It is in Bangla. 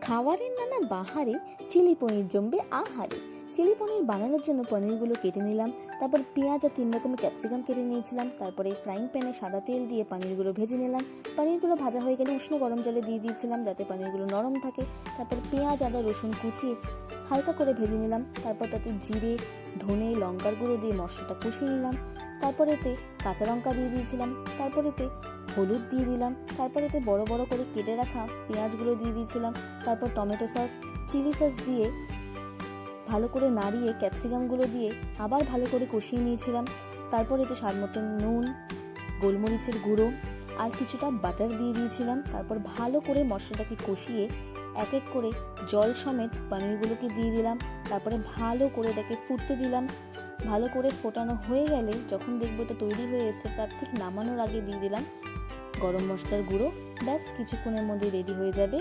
খাবারের নানা বাহারে চিলি পনির জমবে আহারে। চিলি পনির বানানোর জন্য পনিরগুলো কেটে নিলাম, তারপর পেঁয়াজ আর 3 রকমের ক্যাপসিকাম কেটে নিয়েছিলাম। তারপরে ফ্রাইং প্যানে সাদা তেল দিয়ে পনিরগুলো ভেজে নিলাম। পনিরগুলো ভাজা হয়ে গেলে উষ্ণ গরম জলে দিয়ে দিয়েছিলাম যাতে পনিরগুলো নরম থাকে। তারপর পেঁয়াজ আদা রসুন কুচিয়ে হালকা করে ভেজে নিলাম। তারপর তাতে জিরে ধনে লঙ্কার গুঁড়ো দিয়ে মশলাটা কষিয়ে নিলাম। তারপর এতে কাঁচা লঙ্কা দিয়ে দিয়েছিলাম। তারপর এতে হলুদ দিয়ে দিলাম। তারপর এতে বড় বড় করে কেটে রাখা পেঁয়াজগুলো দিয়ে দিয়েছিলাম। তারপর টমেটো সস চিলি সস দিয়ে ভালো করে নাড়িয়ে ক্যাপসিকামগুলো দিয়ে আবার ভালো করে কষিয়ে নিয়েছিলাম। তারপর এতে স্বাদ মতন নুন গোলমরিচের গুঁড়ো আর কিছুটা বাটার দিয়ে দিয়েছিলাম। তারপর ভালো করে মশলাটাকে কষিয়ে এক এক করে জল সমেত পনিরগুলোকে দিয়ে দিলাম। তারপরে ভালো করে এটাকে ফুটতে দিলাম। ভালো করে ফোটানো হয়ে গেলে যখন দেখবো এটা তৈরি হয়ে এসেছে তার ঠিক নামানোর আগে দিয়ে দিলাম গরম মশলার গুঁড়ো। ব্যাস কিছুক্ষণের মধ্যে রেডি হয়ে যাবে